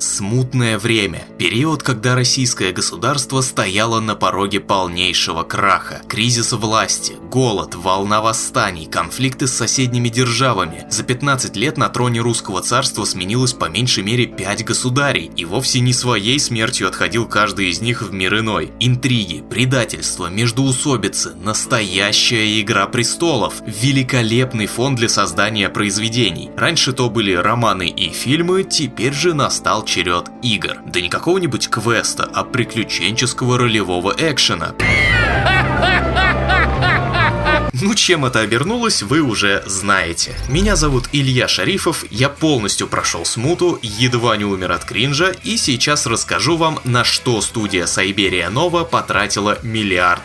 Смутное время. Период, когда российское государство стояло на пороге полнейшего краха. Кризис власти, голод, волна восстаний, конфликты с соседними державами. За 15 лет на троне русского царства сменилось по меньшей мере 5 государей, и вовсе не своей смертью отходил каждый из них в мир иной. Интриги, предательство, междоусобицы, настоящая игра престолов, великолепный фон для создания произведений. Раньше то были романы и фильмы, теперь же настал черед игр. Да не какого-нибудь квеста, а приключенческого ролевого экшена. Ну, чем это обернулось, вы уже знаете. Меня зовут Илья Шарифов, я полностью прошел смуту, едва не умер от кринжа, и сейчас расскажу вам, на что студия Сайберия Нова потратила $1 миллиард.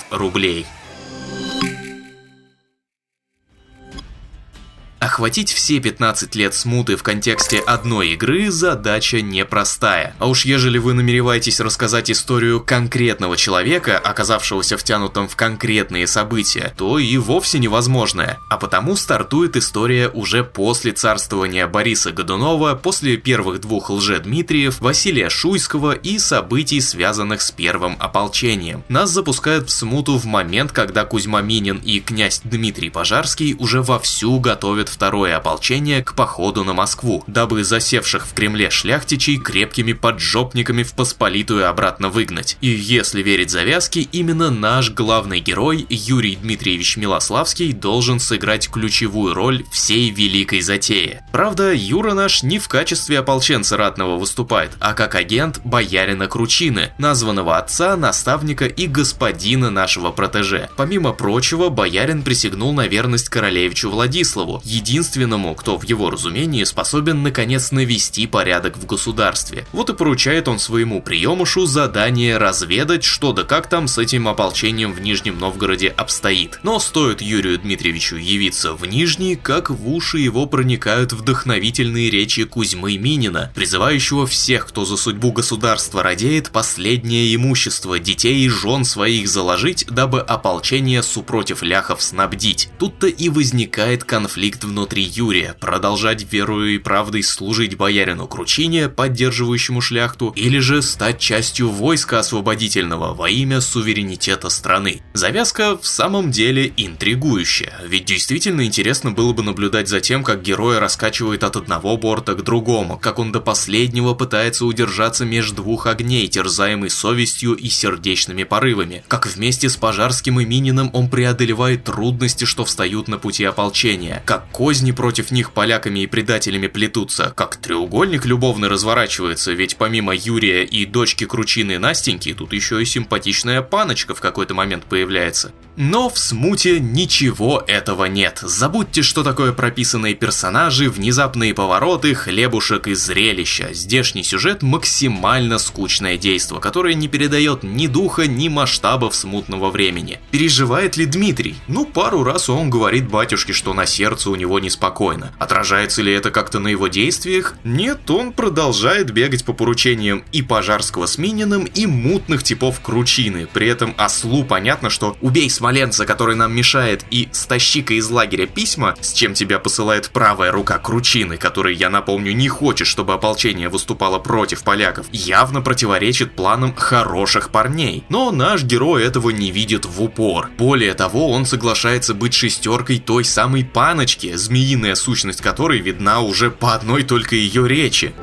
Охватить все 15 лет смуты в контексте одной игры задача непростая. А уж ежели вы намереваетесь рассказать историю конкретного человека, оказавшегося втянутым в конкретные события, то и вовсе невозможная. А потому стартует история уже после царствования Бориса Годунова, после первых двух Лжедмитриев, Василия Шуйского и событий, связанных с первым ополчением. Нас запускают в смуту в момент, когда Кузьма Минин и князь Дмитрий Пожарский уже вовсю готовят второе ополчение к походу на Москву, дабы засевших в Кремле шляхтичей крепкими поджопниками в Посполитую обратно выгнать. И если верить завязке, именно наш главный герой Юрий Дмитриевич Милославский должен сыграть ключевую роль всей великой затеи. Правда, Юра наш не в качестве ополченца ратного выступает, а как агент боярина Кручины, названного отца, наставника и господина нашего протеже. Помимо прочего, боярин присягнул на верность королевичу Владиславу, единственному, кто в его разумении способен наконец навести порядок в государстве. Вот и поручает он своему приемушу задание разведать, что да как там с этим ополчением в Нижнем Новгороде обстоит. Но стоит Юрию Дмитриевичу явиться в Нижний, как в уши его проникают вдохновительные речи Кузьмы Минина, призывающего всех, кто за судьбу государства радеет, последнее имущество детей и жен своих заложить, дабы ополчение супротив ляхов снабдить. Тут-то и возникает конфликт внутри Юрия: продолжать верою и правдой служить боярину Кручине, поддерживающему шляхту, или же стать частью войска освободительного во имя суверенитета страны. Завязка в самом деле интригующая, ведь действительно интересно было бы наблюдать за тем, как героя раскачивает от одного борта к другому, как он до последнего пытается удержаться между двух огней, терзаемый совестью и сердечными порывами, как вместе с Пожарским и Мининым он преодолевает трудности, что встают на пути ополчения, как козни против них поляками и предателями плетутся, как треугольник любовный разворачивается, ведь помимо Юрия и дочки Кручины Настеньки, тут еще и симпатичная паночка в какой-то момент появляется. Но в смуте ничего этого нет. Забудьте, что такое прописанные персонажи, внезапные повороты, хлебушек и зрелища. Здешний сюжет максимально скучное действо, которое не передает ни духа, ни масштабов смутного времени. Переживает ли Дмитрий? Ну, пару раз он говорит батюшке, что на сердце у него неспокойно. Отражается ли это как-то на его действиях? Нет, он продолжает бегать по поручениям и Пожарского с Мининым, и мутных типов Кручины. При этом ослу понятно, что убей смоленца, который нам мешает, и стащи-ка из лагеря письма, с чем тебя посылает правая рука Кручины, который, я напомню, не хочет, чтобы ополчение выступало против поляков, явно противоречит планам хороших парней. Но наш герой этого не видит в упор. Более того, он соглашается быть шестеркой той самой паночки, змеиная сущность которой видна уже по одной только ее речи.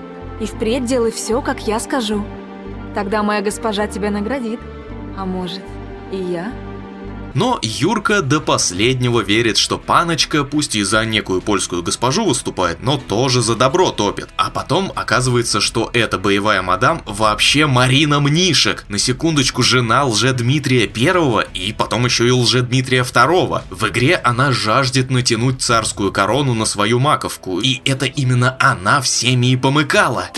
И впредь делай все, как я скажу. Тогда моя госпожа тебя наградит. А может, и я? Но Юрка до последнего верит, что паночка, пусть и за некую польскую госпожу выступает, но тоже за добро топит. А потом оказывается, что эта боевая мадам вообще Марина Мнишек, на секундочку жена Лжедмитрия I и потом еще и Лжедмитрия II. В игре она жаждет натянуть царскую корону на свою маковку, и это именно она всеми и помыкала.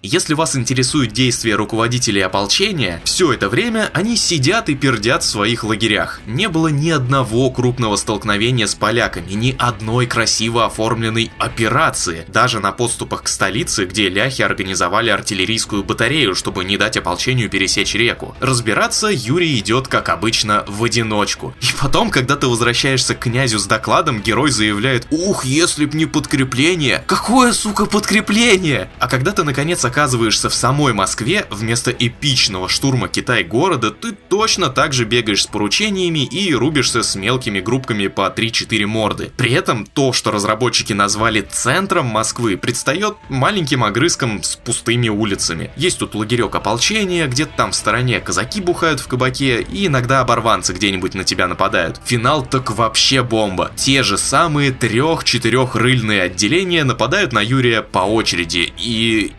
Если вас интересуют действия руководителей ополчения, все это время они сидят и пердят в своих лагерях. Не было ни одного крупного столкновения с поляками, ни одной красиво оформленной операции. Даже на подступах к столице, где ляхи организовали артиллерийскую батарею, чтобы не дать ополчению пересечь реку. Разбираться Юрий идет, как обычно, в одиночку. И потом, когда ты возвращаешься к князю с докладом, герой заявляет: «Ух, если б не подкрепление!» Какое, сука, подкрепление? А когда ты наконец оказываешься в самой Москве, вместо эпичного штурма Китай-города, ты точно так же бегаешь с поручениями и рубишься с мелкими группками по 3-4 морды. При этом то, что разработчики назвали центром Москвы, предстает маленьким огрызком с пустыми улицами. Есть тут лагерек ополчения, где-то там в стороне казаки бухают в кабаке, и иногда оборванцы где-нибудь на тебя нападают. Финал так вообще бомба. Те же самые 3-4 рыльные отделения нападают на Юрия по очереди, и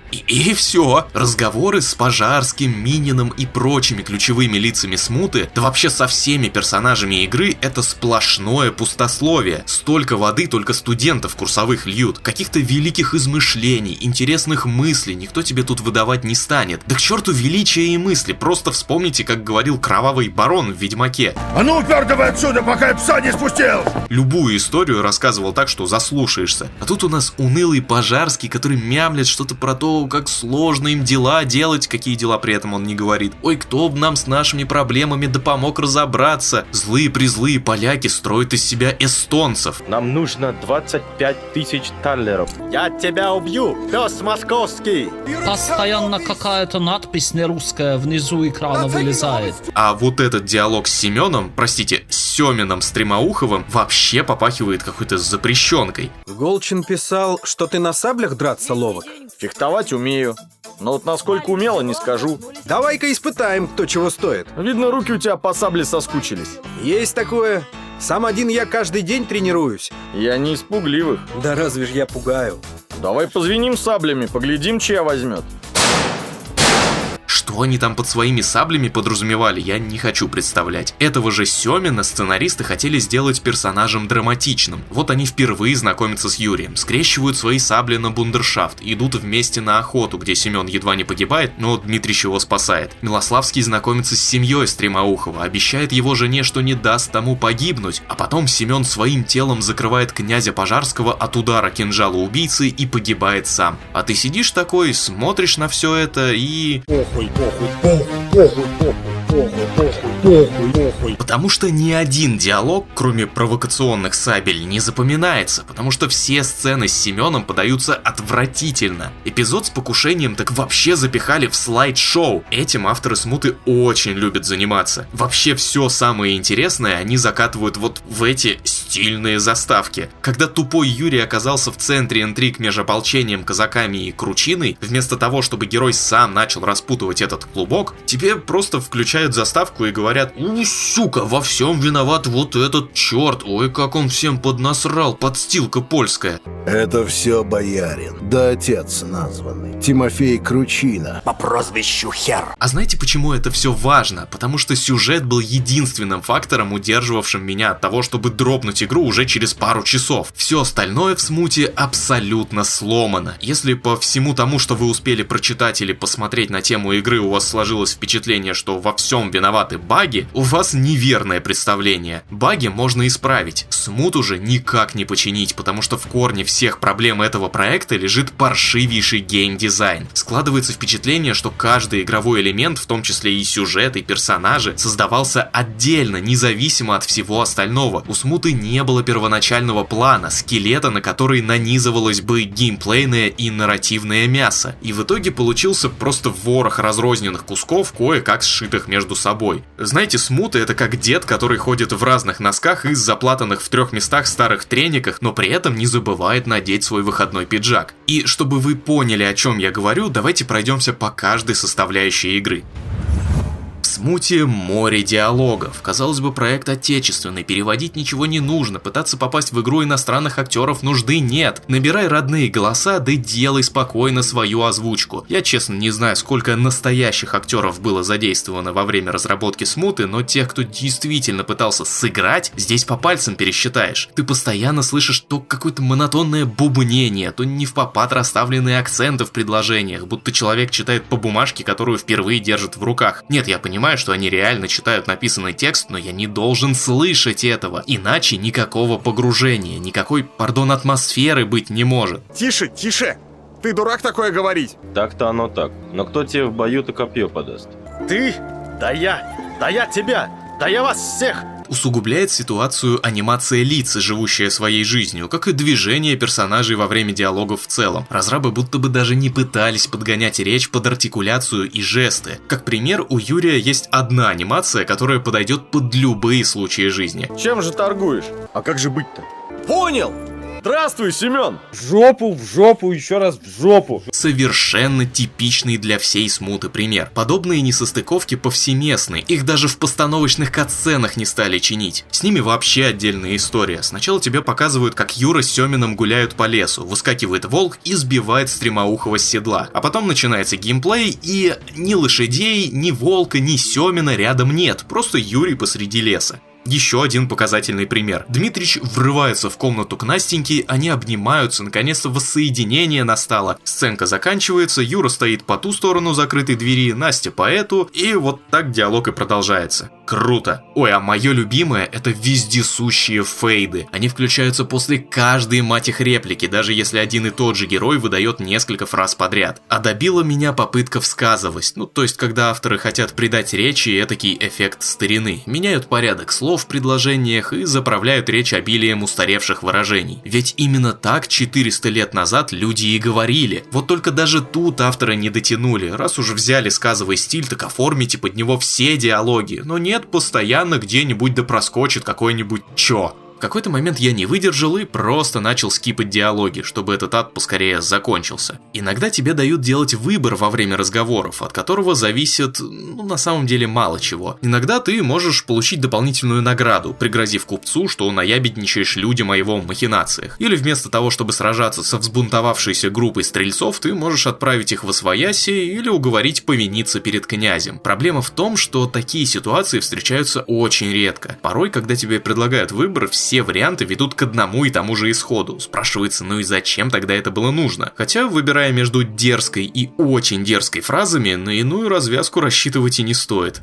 все. Разговоры с Пожарским, Мининым и прочими ключевыми лицами смуты, да вообще со всеми персонажами игры, это сплошное пустословие. Столько воды только студентов курсовых льют. Каких-то великих измышлений, интересных мыслей никто тебе тут выдавать не станет. Да к черту величия и мысли, просто вспомните, как говорил Кровавый Барон в Ведьмаке. А ну упертывай отсюда, пока я пса не спустил! Любую историю рассказывал так, что заслушаешься. А тут у нас унылый Пожарский, который мямлет что-то про то, как сложно им дела делать, какие дела при этом он не говорит. Ой, кто бы нам с нашими проблемами да помог разобраться. Злые-призлые поляки строят из себя эстонцев. Нам нужно 25 тысяч таллеров. Я тебя убью, пес московский! Постоянно какая-то надпись нерусская внизу экрана вылезает. А вот этот диалог с Семеном, простите, с Семеном Стремоуховым вообще попахивает какой-то запрещенкой. Голчин писал, что ты на саблях драться ловок. Фехтовать умею, но вот насколько умело, не скажу. Давай-ка испытаем, кто чего стоит. Видно, руки у тебя по сабле соскучились. Есть такое. Сам один я каждый день тренируюсь. Я не из пугливых. Да разве ж я пугаю? Давай позвеним саблями, поглядим, чья возьмет. Что они там под своими саблями подразумевали, я не хочу представлять. Этого же Семена сценаристы хотели сделать персонажем драматичным. Вот они впервые знакомятся с Юрием, скрещивают свои сабли на бундершафт, идут вместе на охоту, где Семен едва не погибает, но Дмитрич его спасает. Милославский знакомится с семьей Стремоухова, обещает его жене, что не даст тому погибнуть, а потом Семен своим телом закрывает князя Пожарского от удара кинжала убийцы и погибает сам. А ты сидишь такой, смотришь на все это и... Потому что ни один диалог, кроме провокационных сабель, не запоминается, потому что все сцены с Семеном подаются отвратительно. Эпизод с покушением так вообще запихали в слайд-шоу. Этим авторы смуты очень любят заниматься. Вообще все самое интересное они закатывают вот в эти стильные заставки. Когда тупой Юрий оказался в центре интриг между ополчением, казаками и Кручиной, вместо того, чтобы герой сам начал распутывать этот клубок, тебе просто включают заставку и говорят: сука, во всем виноват вот этот черт, ой, как он всем поднасрал, подстилка польская. Это все боярин, да отец названный, Тимофей Кручина. По прозвищу Хер. А знаете, почему это все важно? Потому что сюжет был единственным фактором, удерживавшим меня от того, чтобы дропнуть игру уже через пару часов. Все остальное в смуте абсолютно сломано. Если по всему тому, что вы успели прочитать или посмотреть на тему игры, у вас сложилось впечатление, что во всем виноваты баги, у вас неверное представление. Баги можно исправить, смуту же никак не починить, потому что в корне всех проблем этого проекта лежит паршивейший геймдизайн. Складывается впечатление, что каждый игровой элемент, в том числе и сюжет, и персонажи, создавался отдельно, независимо от всего остального. У смуты не было первоначального плана, скелета, на который нанизывалось бы геймплейное и нарративное мясо. И в итоге получился просто ворох разрозненных кусков, кое-как сшитых между собой. Знаете, смута — это как дед, который ходит в разных носках и заплатанных в 3 местах старых трениках, но при этом не забывает надеть свой выходной пиджак. И чтобы вы поняли, о чем я говорю, давайте пройдемся по каждой составляющей игры. В смуте море диалогов. Казалось бы, проект отечественный, переводить ничего не нужно, пытаться попасть в игру иностранных актеров нужды нет. Набирай родные голоса, да делай спокойно свою озвучку. Я честно не знаю, сколько настоящих актеров было задействовано во время разработки смуты, но тех, кто действительно пытался сыграть, здесь по пальцам пересчитаешь. Ты постоянно слышишь то какое-то монотонное бубнение, то невпопад расставленные акценты в предложениях, будто человек читает по бумажке, которую впервые держит в руках. Нет, я понимаю, что они реально читают написанный текст, но я не должен слышать этого, иначе никакого погружения, никакой, атмосферы быть не может. Тише, тише! Ты дурак такое говорить? Так-то оно так. Но кто тебе в бою-то копье подаст? Ты? Да я тебя! Да я вас всех! Усугубляет ситуацию анимация лиц, живущая своей жизнью, как и движение персонажей во время диалогов в целом. Разрабы будто бы даже не пытались подгонять речь под артикуляцию и жесты. Как пример, у Юрия есть одна анимация, которая подойдет под любые случаи жизни. Чем же торгуешь? А как же быть-то? Понял! Здравствуй, Семен! В жопу, еще раз в жопу. Совершенно типичный для всей смуты пример. Подобные несостыковки повсеместны, их даже в постановочных катсценах не стали чинить. С ними вообще отдельная история. Сначала тебе показывают, как Юра с Семеном гуляют по лесу, выскакивает волк и сбивает Стремоухова с седла. А потом начинается геймплей, и ни лошадей, ни волка, ни Семена рядом нет, просто Юрий посреди леса. Еще один показательный пример. Дмитрич врывается в комнату к Настеньке, они обнимаются, наконец-то воссоединение настало. Сценка заканчивается, Юра стоит по ту сторону закрытой двери, Настя по эту, и вот так диалог и продолжается. Круто. Ой, а мое любимое — это вездесущие фейды. Они включаются после каждой, мать их, реплики, даже если один и тот же герой выдает несколько фраз подряд. А добила меня попытка всказывать, то есть когда авторы хотят придать речи этакий эффект старины, меняют порядок слов в предложениях и заправляют речь обилием устаревших выражений. Ведь именно так 400 лет назад люди и говорили. Вот только даже тут авторы не дотянули. Раз уж взяли сказовый стиль, так оформите под него все диалоги. Но нет, постоянно где-нибудь да проскочит какой-нибудь «чё». В какой-то момент я не выдержал и просто начал скипать диалоги, чтобы этот ад поскорее закончился. Иногда тебе дают делать выбор во время разговоров, от которого зависит, на самом деле мало чего. Иногда ты можешь получить дополнительную награду, пригрозив купцу, что наябедничаешь людям о его махинациях. Или вместо того, чтобы сражаться со взбунтовавшейся группой стрельцов, ты можешь отправить их восвояси или уговорить повиниться перед князем. Проблема в том, что такие ситуации встречаются очень редко. Порой, когда тебе предлагают выбор, все варианты ведут к одному и тому же исходу. Спрашивается, и зачем тогда это было нужно? Хотя, выбирая между дерзкой и очень дерзкой фразами, на иную развязку рассчитывать и не стоит.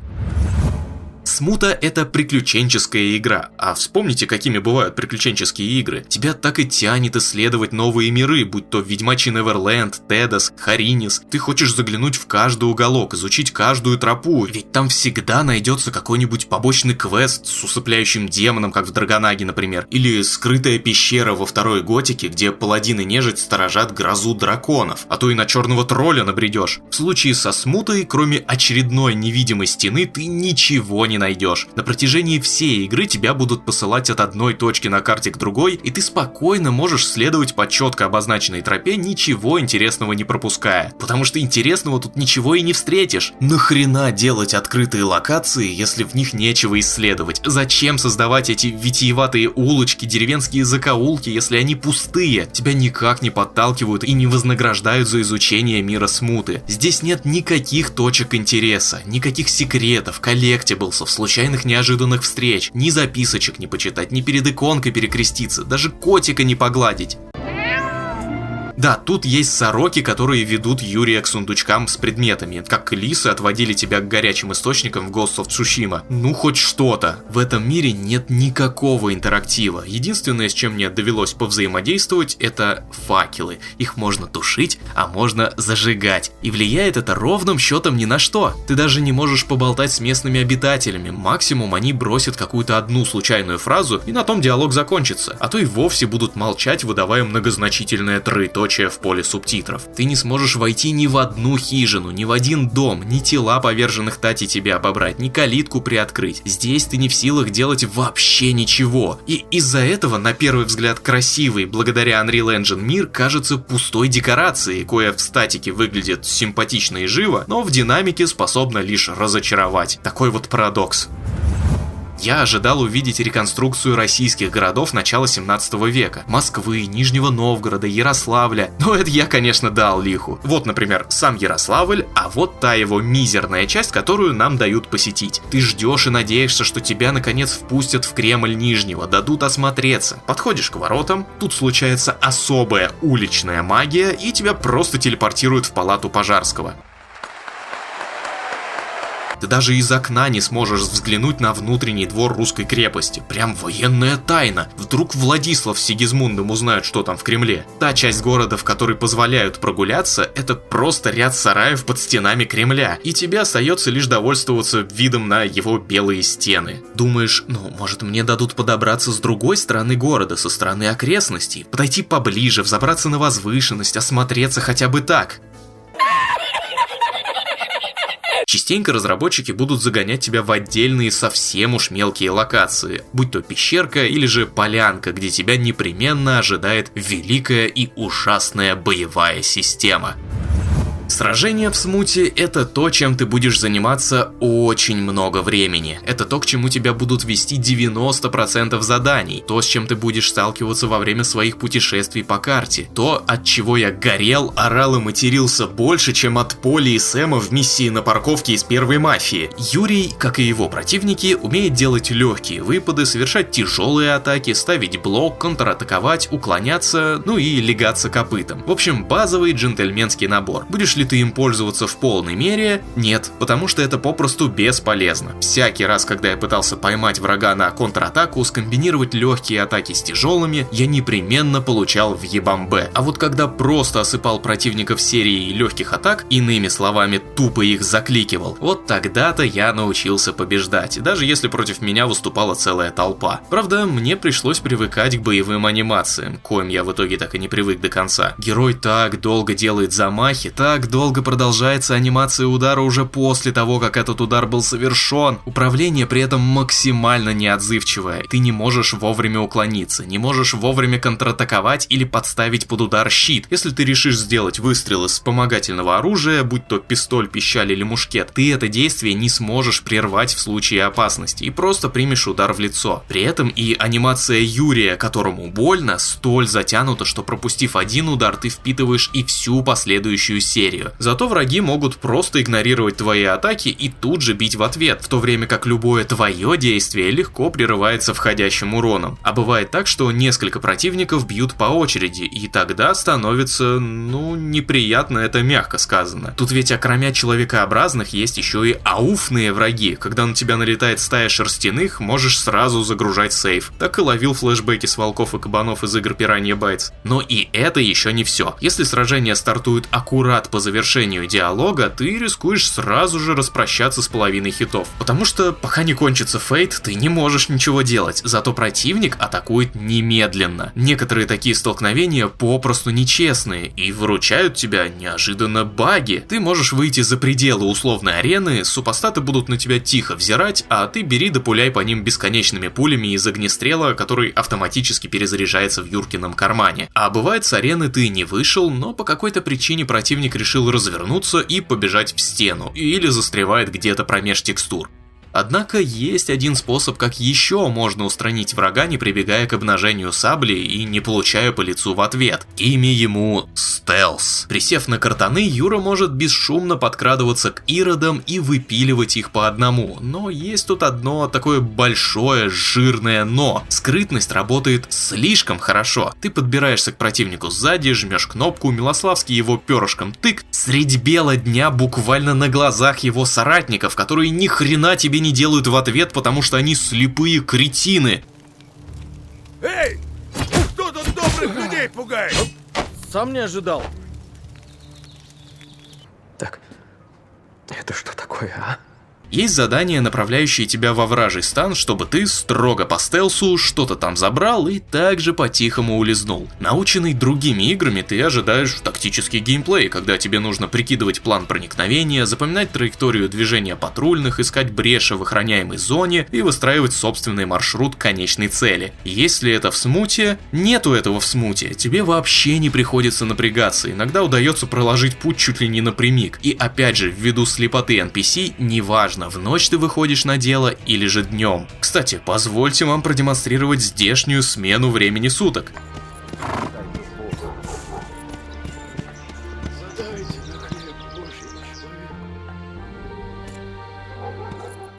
Смута — это приключенческая игра, а вспомните, какими бывают приключенческие игры. Тебя так и тянет исследовать новые миры, будь то Ведьмачий Неверленд, Тедос, Харинис. Ты хочешь заглянуть в каждый уголок, изучить каждую тропу, ведь там всегда найдется какой-нибудь побочный квест с усыпляющим демоном, как в Драгонаге, например, или скрытая пещера во второй готике, где паладин и нежить сторожат грозу драконов, а то и на черного тролля набредешь. В случае со Смутой, кроме очередной невидимой стены, ты ничего не найдешь. На протяжении всей игры тебя будут посылать от одной точки на карте к другой, и ты спокойно можешь следовать по четко обозначенной тропе, ничего интересного не пропуская. Потому что интересного тут ничего и не встретишь. Нахрена делать открытые локации, если в них нечего исследовать? Зачем создавать эти витиеватые улочки, деревенские закоулки, если они пустые? Тебя никак не подталкивают и не вознаграждают за изучение мира Смуты. Здесь нет никаких точек интереса, никаких секретов, коллектиблсов, случайных неожиданных встреч, ни записочек не почитать, ни перед иконкой перекреститься, даже котика не погладить. Да, тут есть сороки, которые ведут Юрия к сундучкам с предметами, как лисы отводили тебя к горячим источникам в Ghost of Tsushima. Ну хоть что-то. В этом мире нет никакого интерактива. Единственное, с чем мне довелось повзаимодействовать, это факелы. Их можно тушить, а можно зажигать. И влияет это ровным счетом ни на что. Ты даже не можешь поболтать с местными обитателями. Максимум они бросят какую-то одну случайную фразу, и на том диалог закончится. А то и вовсе будут молчать, выдавая многозначительное тры. прочее в поле субтитров. Ты не сможешь войти ни в одну хижину, ни в один дом, ни тела поверженных Тати тебе обобрать, ни калитку приоткрыть. Здесь ты не в силах делать вообще ничего. И из-за этого, на первый взгляд красивый, благодаря Unreal Engine мир кажется пустой декорацией, кое в статике выглядит симпатично и живо, но в динамике способна лишь разочаровать. Такой вот парадокс. Я ожидал увидеть реконструкцию российских городов начала 17 века. Москвы, Нижнего Новгорода, Ярославля. Но это я, конечно, дал лиху. Вот, например, сам Ярославль, а вот та его мизерная часть, которую нам дают посетить. Ты ждешь и надеешься, что тебя наконец впустят в Кремль Нижнего, дадут осмотреться. Подходишь к воротам, тут случается особая уличная магия, и тебя просто телепортируют в палату Пожарского. Ты даже из окна не сможешь взглянуть на внутренний двор русской крепости. Прям военная тайна. Вдруг Владислав с Сигизмундом узнают, что там в Кремле. Та часть города, в которой позволяют прогуляться, это просто ряд сараев под стенами Кремля. И тебе остается лишь довольствоваться видом на его белые стены. Думаешь, может мне дадут подобраться с другой стороны города, со стороны окрестностей, подойти поближе, взобраться на возвышенность, осмотреться хотя бы так. Частенько разработчики будут загонять тебя в отдельные совсем уж мелкие локации, будь то пещерка или же полянка, где тебя непременно ожидает великая и ужасная боевая система. Сражения в смуте — это то, чем ты будешь заниматься очень много времени. Это то, к чему тебя будут вести 90% заданий. То, с чем ты будешь сталкиваться во время своих путешествий по карте. То, от чего я горел, орал и матерился больше, чем от Поли и Сэма в миссии на парковке из первой мафии. Юрий, как и его противники, умеет делать легкие выпады, совершать тяжелые атаки, ставить блок, контратаковать, уклоняться, и легаться копытом. В общем, базовый джентльменский набор. Будешь ли ты им пользоваться в полной мере? Нет, потому что это попросту бесполезно. Всякий раз, когда я пытался поймать врага на контратаку, скомбинировать легкие атаки с тяжелыми, я непременно получал в ебамбе. А вот когда просто осыпал противников серией легких атак, иными словами, тупо их закликивал, вот тогда-то я научился побеждать, даже если против меня выступала целая толпа. Правда, мне пришлось привыкать к боевым анимациям, к коим я в итоге так и не привык до конца. Герой так долго делает замахи, так долго продолжается анимация удара уже после того, как этот удар был совершен. Управление при этом максимально неотзывчивое. Ты не можешь вовремя уклониться, не можешь вовремя контратаковать или подставить под удар щит. Если ты решишь сделать выстрел из вспомогательного оружия, будь то пистоль, пищаль или мушкет, ты это действие не сможешь прервать в случае опасности и просто примешь удар в лицо. При этом и анимация Юрия, которому больно, столь затянута, что пропустив один удар, ты впитываешь и всю последующую серию. Зато враги могут просто игнорировать твои атаки и тут же бить в ответ, в то время как любое твое действие легко прерывается входящим уроном. А бывает так, что несколько противников бьют по очереди, и тогда становится, неприятно, это мягко сказано. Тут ведь окромя человекообразных есть еще и ауфные враги. Когда на тебя налетает стая шерстяных, можешь сразу загружать сейф. Так и ловил флешбеки с волков и кабанов из игр Piranha Bytes. Но и это еще не все. Если сражение стартует аккурат по завершению диалога, ты рискуешь сразу же распрощаться с половиной хитов. Потому что пока не кончится фейт, ты не можешь ничего делать, зато противник атакует немедленно. Некоторые такие столкновения попросту нечестные и выручают тебя неожиданно баги. Ты можешь выйти за пределы условной арены, супостаты будут на тебя тихо взирать, а ты бери да пуляй по ним бесконечными пулями из огнестрела, который автоматически перезаряжается в Юркином кармане. А бывает, с арены ты не вышел, но по какой-то причине противник решил развернуться и побежать в стену, или застревает где-то промеж текстур. Однако есть один способ, как еще можно устранить врага, не прибегая к обнажению сабли и не получая по лицу в ответ. Имя ему стелс. Присев на картаны, Юра может бесшумно подкрадываться к иродам и выпиливать их по одному. Но есть тут одно такое большое жирное но. Скрытность работает слишком хорошо. Ты подбираешься к противнику сзади, жмешь кнопку, Милославский его перышком тык, средь бела дня буквально на глазах его соратников, которые ни хрена тебе не делают в ответ, потому что они слепые кретины. Эй! Кто тут добрых людей пугает? Сам не ожидал. Так, это что такое, а? Есть задания, направляющие тебя во вражий стан, чтобы ты строго по стелсу что-то там забрал и также по-тихому улизнул. Наученный другими играми, ты ожидаешь тактический геймплей, когда тебе нужно прикидывать план проникновения, запоминать траекторию движения патрульных, искать бреши в охраняемой зоне и выстраивать собственный маршрут к конечной цели. Если это в смуте, нету этого в смуте, тебе вообще не приходится напрягаться, иногда удается проложить путь чуть ли не напрямик. И опять же, ввиду слепоты NPC, неважно, в ночь ты выходишь на дело или же днем. Кстати, позвольте вам продемонстрировать здешнюю смену времени суток.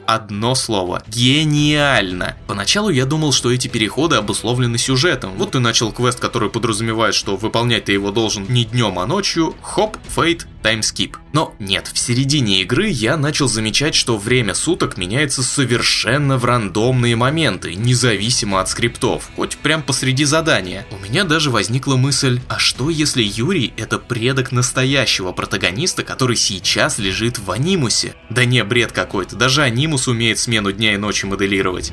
Одно слово. Гениально! Поначалу я думал, что эти переходы обусловлены сюжетом. Вот ты начал квест, который подразумевает, что выполнять ты его должен не днем, а ночью. Хоп, фейт, таймскип. Но нет, в середине игры я начал замечать, что время суток меняется совершенно в рандомные моменты, независимо от скриптов, хоть прям посреди задания. У меня даже возникла мысль, а что если Юрий это предок настоящего протагониста, который сейчас лежит в анимусе? Да не, бред какой-то, даже анимус умеет смену дня и ночи моделировать.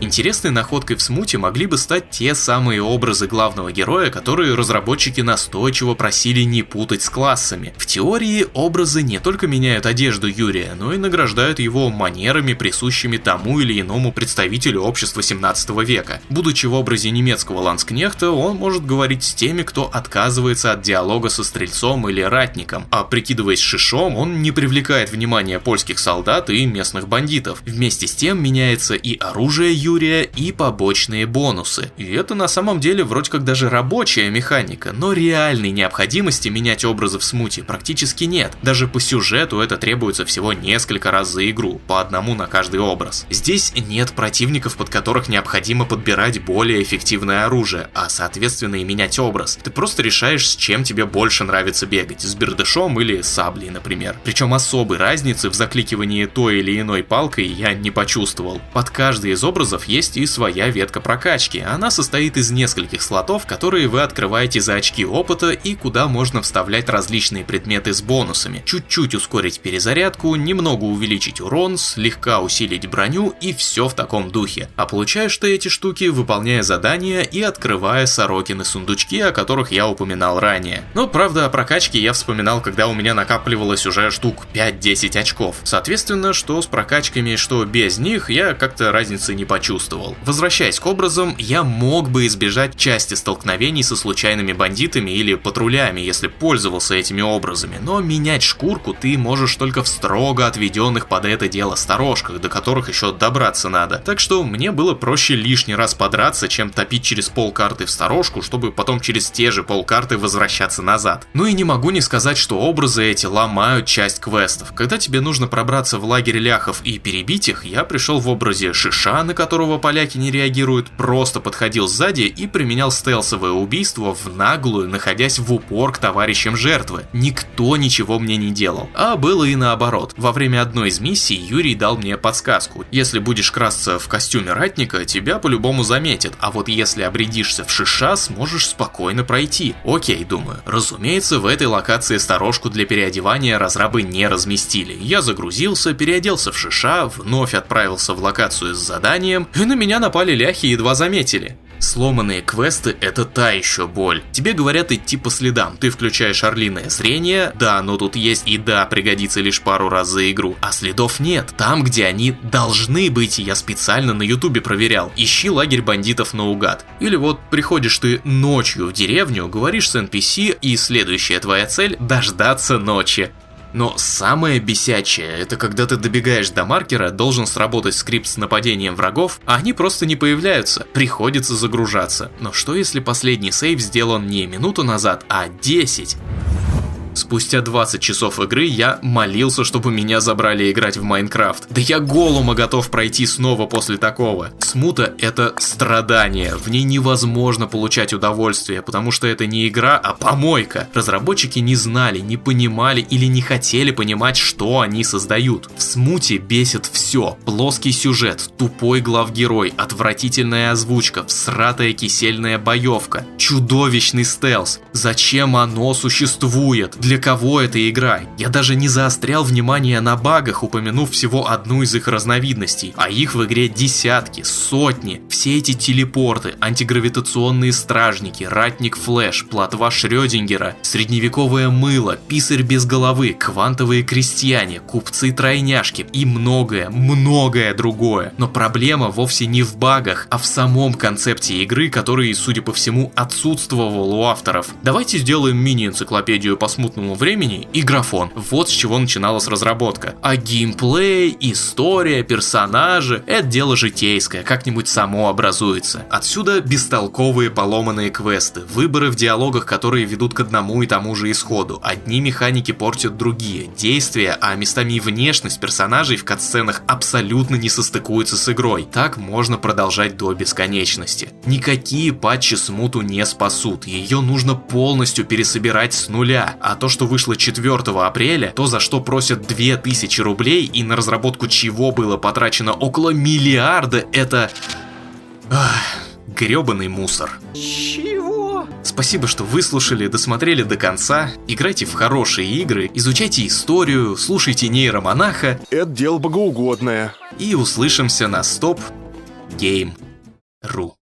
Интересной находкой в смуте могли бы стать те самые образы главного героя, которые разработчики настойчиво просили не путать с классами. В теории образы не только меняют одежду Юрия, но и награждают его манерами, присущими тому или иному представителю общества 17 века. Будучи в образе немецкого ланскнехта, он может говорить с теми, кто отказывается от диалога со стрельцом или ратником, а прикидываясь шишом, он не привлекает внимания польских солдат и местных бандитов. Вместе с тем меняется и оружие Юрия, и побочные бонусы. И это на самом деле вроде как даже рабочая механика, но реальной необходимости менять образы в смуте практически нет. Даже по сюжету это требуется всего несколько раз за игру, по одному на каждый образ. Здесь нет противников, под которых необходимо подбирать более эффективное оружие, а соответственно и менять образ. Ты просто решаешь, с чем тебе больше нравится бегать, с бердышом или саблей, например. Причем особой разницы в закликивании той или иной палкой я не почувствовал. Под каждый из образов есть и своя ветка прокачки. Она состоит из нескольких слотов, которые вы открываете за очки опыта и куда можно вставлять различные предметы с бонусами. Чуть-чуть ускорить перезарядку, немного увеличить урон, слегка усилить броню и все в таком духе. А получаешь ты эти штуки, выполняя задания и открывая Сорокины сундучки, о которых я упоминал ранее. Но правда о прокачке я вспоминал, когда у меня накапливалось уже штук 5-10 очков. Соответственно, что с прокачками, что без них, я как-то разницы не почувствовал. Возвращаясь к образам, я мог бы избежать части столкновений со случайными бандитами или патрулями, если пользовался этими образами, но менять шкурку ты можешь только в строго отведенных под это дело сторожках, до которых еще добраться надо. Так что мне было проще лишний раз подраться, чем топить через полкарты в сторожку, чтобы потом через те же полкарты возвращаться назад. Ну и не могу не сказать, что образы эти ломают часть квестов. Когда тебе нужно пробраться в лагерь ляхов и перебить их, я пришел в образе шиша, на которого поляки не реагируют, просто подходил сзади и применял стелсовое убийство в наглую, находясь в упор к товарищам жертвы. Никто ничего мне не делал. А было и наоборот. Во время одной из миссий Юрий дал мне подсказку. Если будешь красться в костюме ратника, тебя по-любому заметят, а вот если обрядишься в шиша, сможешь спокойно пройти. Окей, думаю. Разумеется, в этой локации сторожку для переодевания разрабы не разместили. Я загрузился, переоделся в шиша, вновь отправился в локацию с заданием, и на меня напали ляхи и едва заметили. Сломанные квесты — это та еще боль. Тебе говорят идти по следам, ты включаешь орлиное зрение, да, но тут есть и да, пригодится лишь пару раз за игру, а следов нет. Там, где они должны быть, я специально на ютубе проверял. Ищи лагерь бандитов наугад. Или вот приходишь ты ночью в деревню, говоришь с NPC, и следующая твоя цель — дождаться ночи. Но самое бесячее — это когда ты добегаешь до маркера, должен сработать скрипт с нападением врагов, а они просто не появляются, приходится загружаться. Но что если последний сейв сделан не минуту назад, а 10? Спустя 20 часов игры я молился, чтобы меня забрали играть в Майнкрафт. Да я голума готов пройти снова после такого. Смута — это страдание, в ней невозможно получать удовольствие, потому что это не игра, а помойка. Разработчики не знали, не понимали или не хотели понимать, что они создают. В Смуте бесит все: плоский сюжет, тупой главгерой, отвратительная озвучка, всратая кисельная боевка, чудовищный стелс. Зачем оно существует? для кого эта игра? Я даже не заострял внимание на багах, упомянув всего одну из их разновидностей, а их в игре десятки, сотни. Все эти телепорты, антигравитационные стражники, ратник Флэш, плотва Шрёдингера, средневековое мыло, писарь без головы, квантовые крестьяне, купцы-тройняшки и многое другое. Но проблема вовсе не в багах, а в самом концепте игры, который, судя по всему, отсутствовал у авторов. Давайте сделаем мини-энциклопедию по смутному времени и графон. Вот с чего начиналась разработка. А геймплей, история, персонажи — это дело житейское, как-нибудь само образуется. Отсюда бестолковые поломанные квесты, выборы в диалогах, которые ведут к одному и тому же исходу. Одни механики портят другие, действия, а местами и внешность персонажей в катсценах абсолютно не состыкуются с игрой. Так можно продолжать до бесконечности. Никакие патчи смуту не спасут, ее нужно полностью пересобирать с нуля. А то, что вышло 4 апреля, то, за что просят 2000 рублей и на разработку чего было потрачено около миллиарда, это... гребаный мусор. Чего? Спасибо, что выслушали, досмотрели до конца. Играйте в хорошие игры, изучайте историю, слушайте нейромонаха. Это дело богоугодное. И услышимся на Stop Game.ru.